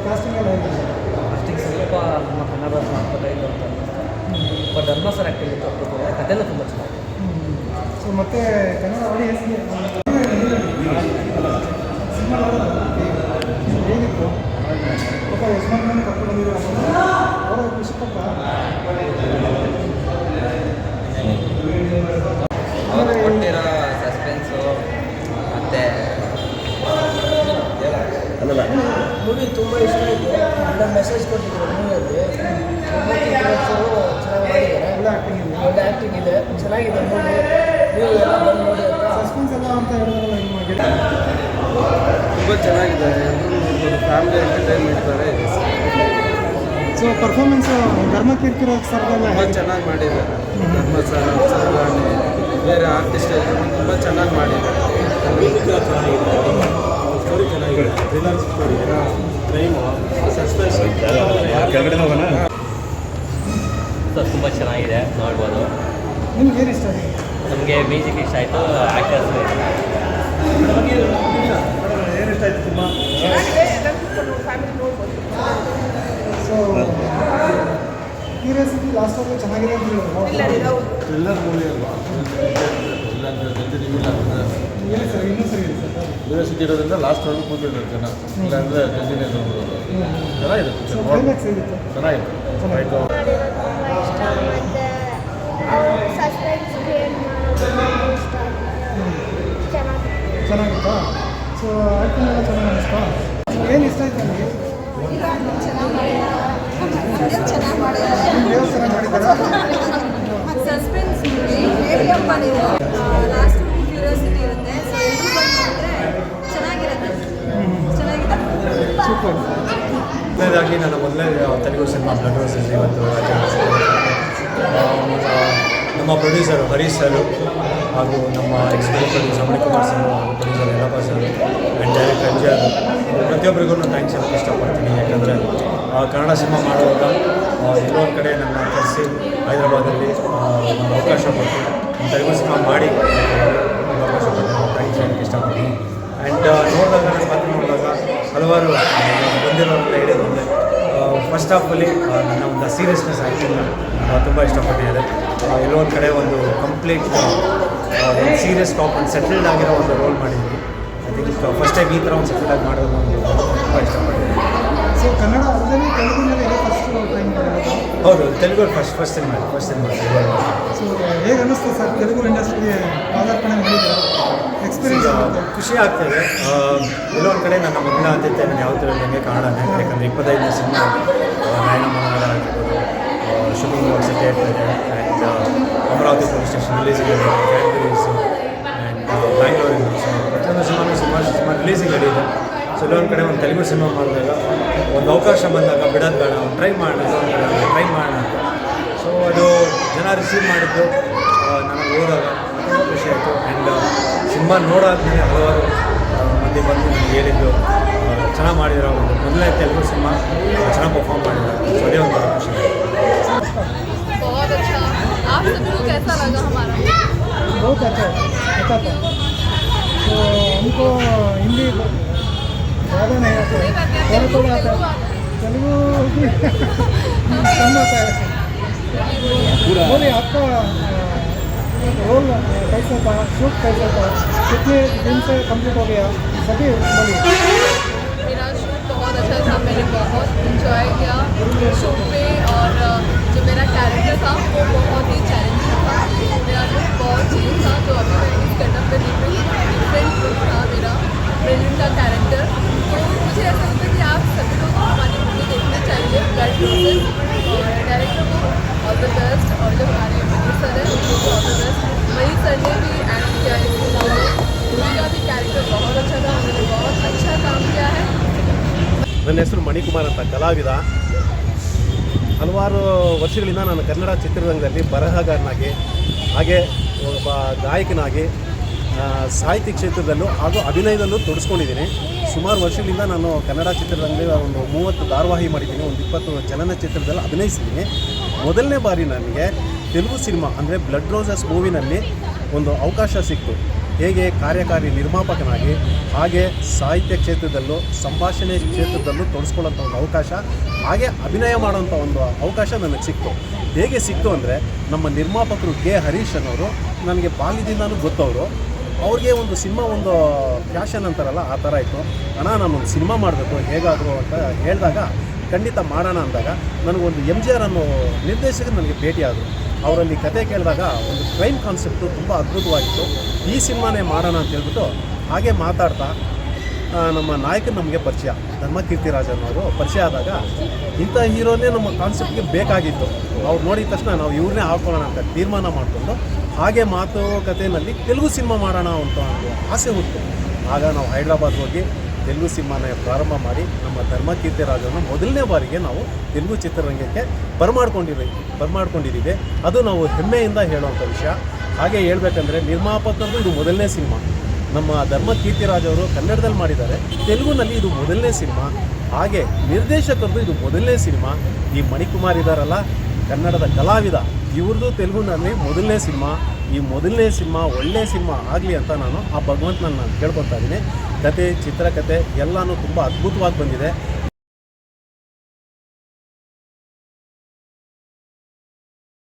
Casting ಸ್ವಲ್ಪ ನಮ್ಮ ಕನ್ನಡ ಸಂಪ್ರದಾಯದ ಅಂತ ಬಟ್ ಧರ್ಮಸ್ಥಳ ಆ್ಯಕ್ಟಿಂಗ್ ಇತ್ತು ಕಥೆಲ್ಲ ತುಂಬ ಚೆನ್ನಾಗಿದೆ. ಸೊ ಮತ್ತೆ ಕನ್ನಡ ಆಡಿಯನ್ಸ್ ಹೇಗಿತ್ತು ಪಾಪ ಯಜಮಾನ್ ಕರ್ಕೊಂಡು ಬಂದಿರೋ ಅವರ ಇಷ್ಟಪಟ್ಟ ಅವರು ಕೊಟ್ಟಿರೋ ಸಸ್ಪೆನ್ಸು ಮತ್ತು ಅಲ್ಲಲ್ಲ ಮೂವಿ ತುಂಬ ಇಷ್ಟ ಆಯಿತು. ಒಳ್ಳೆ ಮೆಸೇಜ್ ಕೊಟ್ಟಿದ್ರು ಮೂವಿಯಲ್ಲಿ. ಚೆನ್ನಾಗಿ ಮಾಡಿದ್ದಾರೆ. ಒಳ್ಳೆ ಆ್ಯಕ್ಟಿಂಗ್ ಇದೆ, ಚೆನ್ನಾಗಿದೆ ಮೂವಿ. ನೀವು ಎಲ್ಲ ಬಂದು ನೋಡಿ ಅಂತ ಸಸ್ಪೆನ್ಸ್ ಎಲ್ಲ ಅಂತ ಹೇಳಿದ್ರಲ್ಲ ನಿಮಗೆ ತುಂಬ ಚೆನ್ನಾಗಿದೆ. ಫ್ಯಾಮಿಲಿ ಎಂಟರ್ಟೈನ್ಮೆಂಟ್ ಥರ ಇದೆ. ಸೊ ಪರ್ಫಾರ್ಮೆನ್ಸು ಧರ್ಮಕೀರ್ತಿರೋ ಸರ್ದೆಲ್ಲ ತುಂಬ ಚೆನ್ನಾಗಿ ಮಾಡಿದ್ದಾರೆ. ಧರ್ಮಸ್ಥಳ ಚಂದ್ರಾಣಿ ಬೇರೆ ಆರ್ಟಿಸ್ಟ್ ತುಂಬ ಚೆನ್ನಾಗಿ ಮಾಡಿದ್ದಾರೆ. ಸ್ಟೋರಿ ಚೆನ್ನಾಗಿದೆ. ಥ್ರಿಲ್ಲರ್ ಸ್ಟೋರಿ, ಕ್ರೈಮು, ಸಸ್ಪೆನ್ಸ್ ಕೆಳಗಡೆ ಹೋಗೋಣ. ತುಂಬ ಚೆನ್ನಾಗಿದೆ, ನೋಡ್ಬೋದು. ನಿಮ್ಗೆ ಏನು ಇಷ್ಟ ಆಗಿದೆ? ನಮಗೆ ಮ್ಯೂಸಿಕ್ ಇಷ್ಟ ಆಯಿತು, ಆ್ಯಕ್ಟರ್ಸ್ ಏನು ಇಷ್ಟ ಆಯಿತು? ತುಂಬ ಸೊ ಕ್ಯೂರಿಯಾಸಿಟಿ ಲಾಸ್ಟಲ್ಲಿ ಚೆನ್ನಾಗಿದೆ ಅಂತ ಹೇಳಿದ್ರು. ಥ್ರಿಲ್ಲರ್ ಮೂವಿ ಅಲ್ವಾ? ಹೇಳಿ ಸರ್, ಇನ್ನೂ ಸರಿ ಇದೆ ಸರ್. ಕ್ಯೂರಿಯಾಸಿಟಿ ಇರೋದ್ರಿಂದ ಲಾಸ್ಟ್ವರೆಗೂ ಕೂತಿದ್ದಾರೆ ಜನ. ಇಲ್ಲಾಂದರೆ ಜಲ್ದಿನೇ ನೋಡ್ಬೋದು. ಚೆನ್ನಾಗಿದೆ, ಕ್ಲೈಮ್ಯಾಕ್ಸ್ ಹೇಗಿತ್ತು? ಚೆನ್ನಾಗಿತ್ತು. ಚೆನ್ನಾಗಿತ್ತಾ? ಸೊ ಆ್ಯಕ್ಟಿಂಗ್ ಎಲ್ಲ ಚೆನ್ನಾಗಿ ಅನಿಸ್ತಾ? ಏನು ಇಷ್ಟ ಆಯ್ತು ನನಗೆ? ಚೆನ್ನಾಗಿ ಮಾಡಿದ್ದಾರೆ. ದೇವಸ್ಥಾನ ಮಾಡಿದ್ದಾರಾ? ಸಸ್ಪೆನ್ಸ್ ಲಾಸ್ಟ್ ಕ್ಯೂರಿಯಾಸಿಟಿ ಇರುತ್ತೆ. ಸೊ ಎಲ್ಲರೂ ಬಂದು ನೋಡಿದ್ರೆ ಚೆನ್ನಾಗಿರುತ್ತೆ. ಸೂಪರ್. ಮೊದಲನೇದಾಗಿ ನನ್ನ ತೆಲುಗು ಸಿನಿಮಾ ಬ್ಲಡ್ ರೋಸಸ್ ಇವತ್ತು ನಮ್ಮ ಪ್ರೊಡ್ಯೂಸರು ಹರೀಶ್ ಸರ್ ಹಾಗೂ ನಮ್ಮ executive producer Manikumar sir, producer Yellappa sir and director MGR, ಪ್ರತಿಯೊಬ್ಬರಿಗೂ ನಾನು ಥ್ಯಾಂಕ್ಸ್ ಹೇಳೋಕ್ಕೆ ಇಷ್ಟಪಡ್ತೀನಿ. ಯಾಕಂದರೆ ಕನ್ನಡ ಸಿನಿಮಾ ಮಾಡುವಾಗ ಎಲ್ಲೋ ಒಂದು ಕಡೆ ನನ್ನ ಕರೆಸಿ ಹೈದರಾಬಾದಲ್ಲಿ ಒಂದು ಅವಕಾಶ ಕೊಟ್ಟು ತೆಲುಗು ಸಿನಿಮಾ ಮಾಡಿ ಒಂದು ಅವಕಾಶ ಕೊಟ್ಟು ಥ್ಯಾಂಕ್ಸ್ ಹೇಳೋಕ್ಕೆ ಇಷ್ಟಪಡ್ತೀನಿ. ಆ್ಯಂಡ್ ನೋಡಿದಾಗ ನನ್ನ ಮಾತು ನೋಡಿದಾಗ ಹಲವಾರು ಬಂದಿರೋರೆಲ್ಲ ಹೇಳಿದ್ರು ಅಂದರೆ ಫಸ್ಟ್ ಹಾಫಲ್ಲಿ ನನ್ನ ಒಂದು ಸೀರಿಯಸ್ನೆಸ್ ಆ್ಯಕ್ಟಿಂಗ್ ತುಂಬ ಇಷ್ಟಪಟ್ಟಿದ್ದಾರೆ. ಎಲ್ಲೋ ಒಂದು ಕಡೆ ಒಂದು ಕಂಪ್ಲೀಟ್ ಒಂದು ಸೀರಿಯಸ್ ಟಾಪ್ ಒಂದು ಸೆಟಲ್ಡ್ ಆಗಿರೋ ಒಂದು ರೋಲ್ ಮಾಡಿದ್ವಿ. ಐ ಥಿಂಕ್ ಫಸ್ಟ್ ಟೈಮ್ ಈ ಥರ ಒಂದು ಸೆಟಲ್ಡ್ ಆಗಿ ಮಾಡೋದು ಒಂದು ತುಂಬ ಇಷ್ಟಪಟ್ಟಿದ್ದೀನಿ. ಸೊ ಕನ್ನಡ ಅಲ್ಲದೆ ತೆಲುಗಿನಲ್ಲಿ ಫಸ್ಟ್ ಟೈಮ್ ಮಾಡೋದು? ಹೌದು, ತೆಲುಗು ಫಸ್ಟ್ ಸಿನಿಮಾ. ಸೊ ಹೇಗೆ ಅನ್ನಿಸ್ತು ಸರ್ ತೆಲುಗು ಇಂಡಸ್ಟ್ರಿಗೆ ಪಾದಾರ್ಪಣೆ ಮಾಡಿದ್ರೆ ಎಕ್ಸ್ಪೀರಿಯನ್ಸ್? ಖುಷಿ ಆಗ್ತದೆ. ಎಲ್ಲೋ ಒಂದು ಕಡೆ ನನ್ನ ಮೊದಲ ಆದ್ಯತೆ ನಾನು ಯಾವತ್ತೂ ನನಗೆ ಕನ್ನಡನೇ. ಯಾಕಂದರೆ 25 ಸಿನಿಮಾ ನಾಯನ ಮನೋಹರ ಆಗಿರ್ಬೋದು, shooting works theatre and Amaravati police station releasing categories and ಬ್ಯಾಂಗ್ಳೂರಿನ. ಸೊ ಪ್ರತಿಯೊಂದು ಸಿನಿಮಾ ರಿಲೀಸಿಂಗ್ ಇದೆ. ಸೊ ಎಲ್ಲೊಂದು ಕಡೆ ಒಂದು ತೆಲುಗು ಸಿನಿಮಾ ಮಾಡಿದಾಗ ಒಂದು ಅವಕಾಶ ಬಂದಾಗ ಬಿಡೋದು ಬೇಡ, ಒಂದು ಟ್ರೈ ಮಾಡೋಣ ಅಂತ. ಸೊ ಅದು ಜನ ರಿಸೀವ್ ಮಾಡಿದ್ದು ನನಗೆ ಹೋದಾಗ ತುಂಬ ಖುಷಿ ಆಯಿತು. ಆ್ಯಂಡ್ ಸಿನಿಮಾ ನೋಡಾದ್ಮೇಲೆ ಹಲವಾರು ಮಂದಿ ಬಂದು ನನಗೆ ಹೇಳಿದ್ದು ಚೆನ್ನಾಗಿ ಮಾಡಿರೋ ಒಂದು ಮೊದಲನೇ ತೆಲುಗು ಸಿನಿಮಾ ಚೆನ್ನಾಗಿ ಪರ್ಫಾರ್ಮ್ ಮಾಡಿದ್ದಾರೆ. ಸೊ ಅದೇ ಒಂಥರ ಖುಷಿ ಆಯಿತು. बहुत अच्छा। आप सभी को कैसा लगा हमारा? बहुत अच्छा था। तो हमको हिंदी ज़्यादा नहीं आता है, थोड़ा आता है, तेलुगु भी कम आता है। बोलिए आपका रोल कैसा था, शूट कैसा था, कितने दिन से कंप्लीट हो गया, सभी बोलिए। मेरा शूट बहुत अच्छा था, मैंने बहुत इंजॉय किया शूट पे। और जो मेरा कैरेक्टर था वो बहुत ही चैलेंजिंग था। मेरा लुक बहुत चेंज था, तो अभी मैं इस गेटअप पे देख रही हूँ। डिफरेंट लुक था मेरा, प्रेजेंट का कैरेक्टर। तो मुझे ऐसा लगता है कि आप सभी लोग हमारी मूवी देखना चाहिए ब्लड रोसेस। और डायरेक्टर को ऑल द बेस्ट, और जो हमारे प्रोड्यूसर है उनको भी ऑल द बेस्ट। वही सर ने भी एक्ट किया है इस मूवी में, उनका भी कैरेक्टर बहुत अच्छा था, उन्होंने बहुत अच्छा काम किया है। ನನ್ನ ಹೆಸರು ಮಣಿಕುಮಾರ್ ಅಂತ, ಕಲಾವಿದ. ಹಲವಾರು ವರ್ಷಗಳಿಂದ ನಾನು ಕನ್ನಡ ಚಿತ್ರರಂಗದಲ್ಲಿ ಬರಹಗಾರನಾಗಿ ಹಾಗೆ ಒಬ್ಬ ಗಾಯಕನಾಗಿ ಸಾಹಿತ್ಯ ಕ್ಷೇತ್ರದಲ್ಲೂ ಹಾಗೂ ಅಭಿನಯದಲ್ಲೂ ತೊಡಸ್ಕೊಂಡಿದ್ದೀನಿ. ಸುಮಾರು ವರ್ಷಗಳಿಂದ ನಾನು ಕನ್ನಡ ಚಿತ್ರದಲ್ಲಿ ಒಂದು 30 ಧಾರಾವಾಹಿ ಮಾಡಿದ್ದೀನಿ, ಒಂದು 20 ಚಲನಚಿತ್ರದಲ್ಲಿ ಅಭಿನಯಿಸಿದ್ದೀನಿ. ಮೊದಲನೇ ಬಾರಿ ನನಗೆ ತೆಲುಗು ಸಿನಿಮಾ ಅಂದರೆ ಬ್ಲಡ್ ರೋಸಸ್ ಮೂವಿನಲ್ಲಿ ಒಂದು ಅವಕಾಶ ಸಿಕ್ತು. ಹೇಗೆ ಕಾರ್ಯಕಾರಿ ನಿರ್ಮಾಪಕನಾಗಿ ಹಾಗೆ ಸಾಹಿತ್ಯ ಕ್ಷೇತ್ರದಲ್ಲೂ ಸಂಭಾಷಣೆ ಕ್ಷೇತ್ರದಲ್ಲೂ ತೊಡಸ್ಕೊಳ್ಳೋಂಥ ಒಂದು ಅವಕಾಶ, ಹಾಗೆ ಅಭಿನಯ ಮಾಡೋಂಥ ಒಂದು ಅವಕಾಶ ನನಗೆ ಸಿಕ್ತು. ಹೇಗೆ ಸಿಕ್ತು ಅಂದರೆ ನಮ್ಮ ನಿರ್ಮಾಪಕರು ಕೆ ಹರೀಶ್ ಅನ್ನೋರು ನನಗೆ ಬಾಲ್ಯದಿಂದಲೂ ಗೊತ್ತವರು. ಅವ್ರಿಗೆ ಒಂದು ಸಿನಿಮಾ ಒಂದು ಫ್ಯಾಷನ್ ಅಂತಾರಲ್ಲ ಆ ಥರ ಇತ್ತು. ಅಣ್ಣ ನಾನೊಂದು ಸಿನಿಮಾ ಮಾಡಬೇಕು ಹೇಗಾದರೂ ಅಂತ ಹೇಳಿದಾಗ ಖಂಡಿತ ಮಾಡೋಣ ಅಂದಾಗ ನನಗೊಂದು MGR ಅನ್ನೋ ನಿರ್ದೇಶಕರು ನನಗೆ ಭೇಟಿಯಾದರು. ಅವರಲ್ಲಿ ಕತೆ ಕೇಳಿದಾಗ ಒಂದು ಕ್ರೈಮ್ ಕಾನ್ಸೆಪ್ಟು ತುಂಬ ಅದ್ಭುತವಾಗಿತ್ತು, ಈ ಸಿನಿಮಾನೇ ಮಾಡೋಣ ಅಂತ ಹೇಳ್ಬಿಟ್ಟು ಹಾಗೆ ಮಾತಾಡ್ತಾ ನಮ್ಮ ನಾಯಕರು ನಮಗೆ ಪರಿಚಯ, ಧರ್ಮಕೀರ್ತಿ ರಾಜನ್ ಅವರು ಪರಿಚಯ ಆದಾಗ ಇಂಥ ಹೀರೋನೇ ನಮ್ಮ ಕಾನ್ಸೆಪ್ಟ್ಗೆ ಬೇಕಾಗಿತ್ತು. ಅವ್ರು ನೋಡಿದ ತಕ್ಷಣ ನಾವು ಇವ್ರನ್ನೇ ಹಾಕೊಳ್ಳೋಣ ಅಂತ ತೀರ್ಮಾನ ಮಾಡಿಕೊಂಡು ಹಾಗೆ ಮಾತುಕತೆಯಲ್ಲಿ ತೆಲುಗು ಸಿನಿಮಾ ಮಾಡೋಣ ಅಂತ ಒಂದು ಆಸೆ ಹುಟ್ಟು. ಆಗ ನಾವು ಹೈದ್ರಾಬಾದ್ ಹೋಗಿ ತೆಲುಗು ಸಿನಿಮಾನ ಪ್ರಾರಂಭ ಮಾಡಿ ನಮ್ಮ ಧರ್ಮಕೀರ್ತಿ ರಾಜನ್ನು ಮೊದಲನೇ ಬಾರಿಗೆ ನಾವು ತೆಲುಗು ಚಿತ್ರರಂಗಕ್ಕೆ ಬರಮಾಡ್ಕೊಂಡಿದ್ದೀವಿ. ಅದು ನಾವು ಹೆಮ್ಮೆಯಿಂದ ಹೇಳುವಂಥ ವಿಷಯ. ಹಾಗೆ ಹೇಳ್ಬೇಕಂದ್ರೆ ನಿರ್ಮಾಪಕರದ್ದು ಇದು ಮೊದಲನೇ ಸಿನಿಮಾ. ನಮ್ಮ ಧರ್ಮಕೀರ್ತಿ ರಾಜವರು ಕನ್ನಡದಲ್ಲಿ ಮಾಡಿದ್ದಾರೆ, ತೆಲುಗುನಲ್ಲಿ ಇದು ಮೊದಲನೇ ಸಿನಿಮಾ. ಹಾಗೆ ನಿರ್ದೇಶಕರದ್ದು ಇದು ಮೊದಲನೇ ಸಿನಿಮಾ. ಈ ಮಣಿಕುಮಾರ್ ಇದ್ದಾರಲ್ಲ, ಕನ್ನಡದ ಕಲಾವಿದ, ಇವ್ರದ್ದು ತೆಲುಗುನಲ್ಲಿ ಮೊದಲನೇ ಸಿನಿಮಾ. ಈ ಮೊದಲನೇ ಸಿನಿಮಾ ಒಳ್ಳೆಯ ಸಿನಿಮಾ ಆಗಲಿ ಅಂತ ನಾನು ಆ ಭಗವಂತನ ನಾನು ಕೇಳ್ಕೊತಾ ಇದ್ದೀನಿ. ಕತೆ, ಚಿತ್ರಕಥೆ ಎಲ್ಲನೂ ತುಂಬ ಅದ್ಭುತವಾಗಿ ಬಂದಿದೆ.